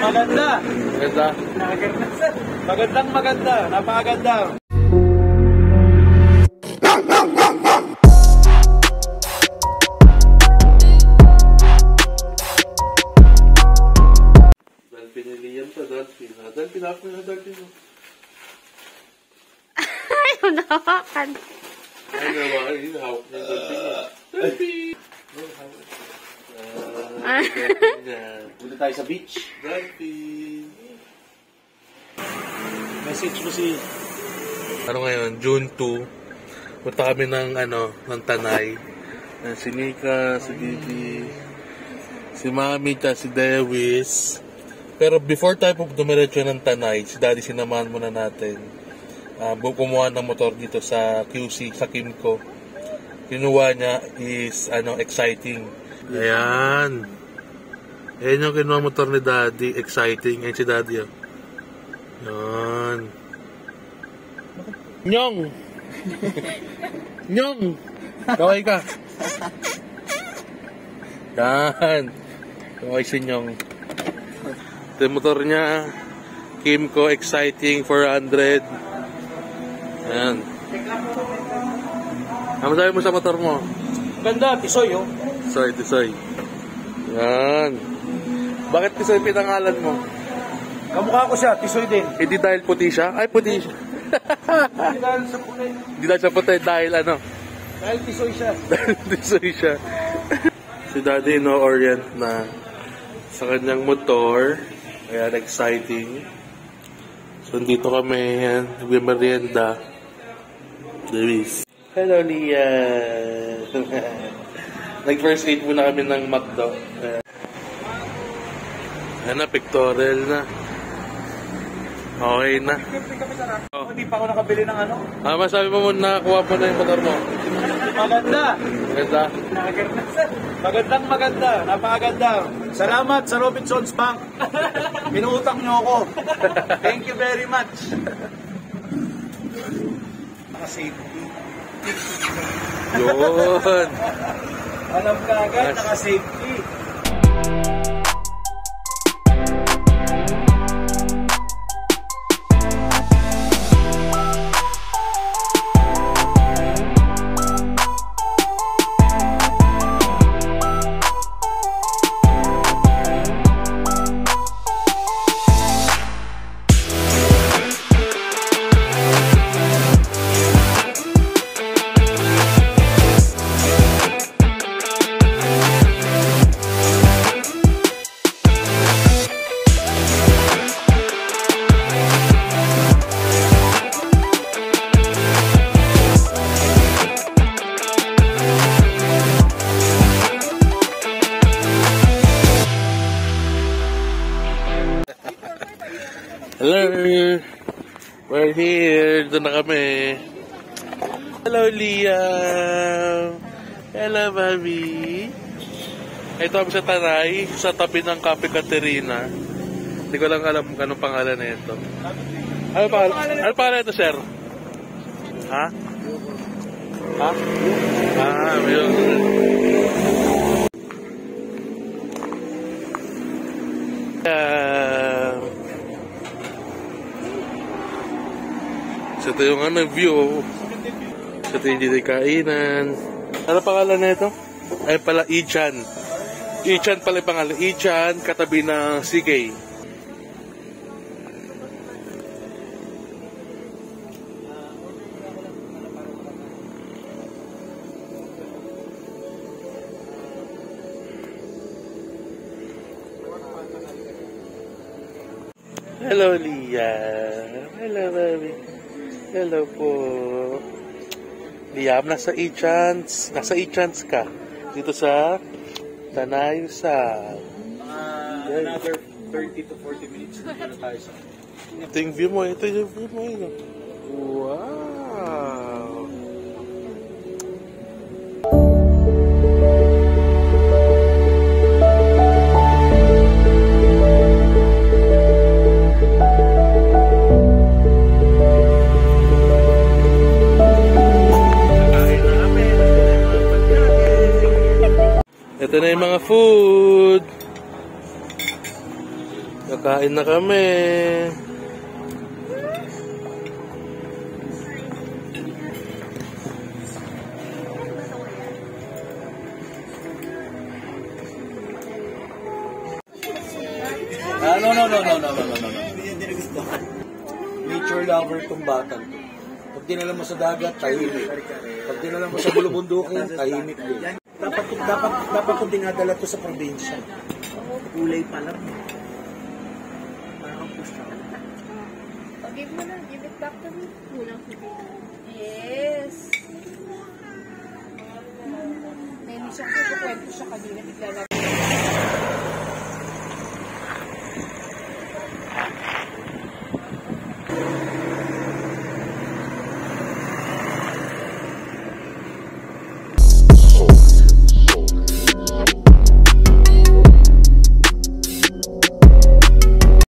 Maganda. Maganda. Magandang maganda. Napakaganda. Dolphin ni Liam to, Dolphin. Dolphin ako na, Dolphin. Ayaw nawakan. Ay, nawakan. Hindi hawak na Dolphin. Dolphin! Punta tayo sa beach. Dolphin! Message mo si... Ano ngayon? June 2. Punta kami ng, ng Tanay. Si Nika, si Bibi, si Mami, si Dewis. Pero before tayo dumiretso ng Tanay, si Daddy sinamahan muna natin. Kumuha ng motor dito sa QC, sa Kimco. Kinuha niya is, exciting. Ayan. Ayan yung kinuha motor ni Daddy, exciting. Ayan si Daddy, oh. Ayan. Nyong! Nyong! Kaway ka. Yan. Kaway si Nyong. Ito yung motor niya. Kimco Exciting 400. Ayan. Ano sabi mo sa motor mo? Ganda, tisoy, oh. Tisoy. Yan. Bakit tisoy pinangalan mo? Kamukha ko siya, tisoy din. Hindi dahil puti siya? Ay, puti siya. Hindi dahil sa puti. Hindi dahil sa puti, dahil ano? Dahil tisoy siya. Dahil tisoy siya. Si Daddy no-orient na sa kanyang motor. Ayan, exciting. So, dito kami, yan, nagmimerienda. Lewis. Hello, Lia. Nag-first aid muna kami ng McDo. Ayan na, pictorial na. Okay na. Oh. Hindi pa ako nakabili ng ano. Masabi mo muna, kuha mo na yung motor mo. Maganda. Maganda. Magandang maganda. Napakaganda. Salamat sa Robinsons Bank. Pinuutang niyo ako. Thank you very much. Naka-safety. Yun. Alam ka agad, naka-safety. Hello. We're here. Doon na kami. Hello, Liam. Hello, Mami. Ito kami sa Tanay, sa tabi ng Cafe Caterina. Hindi ko lang alam anong pangalan na ito. Ano pangalan ito, sir? Ha? Ha? Yun. So, ito yung view. So, ito yung dito kainan. Ano pangalan na ito? Ay pala, Ichan. Ichan pala yung pangalan. Ichan, katabi ng CK. Hello, Liam. Hello, baby. Hello po. Liam, nasa E-Chance. Nasa E-Chance ka. Dito sa Tanay sa... Another 30 to 40 minutes. Tayo sa... Ito yung view mo. Ito yung view mo. Wow! Ito na yung mga food. Kakain na kami. No. Nature lover tong batang to. Pag dinala mo sa dagat, tahimik. Pag dinala mo sa bulubundukin, tahimik din. Dapat kung dinadala to sa probinsya. Kulay pa lang. Parang pusta. Give mo na. Give it back to me. Kulang sa Yes. Nainis ako. Kwento siya kanina. Bigla lang.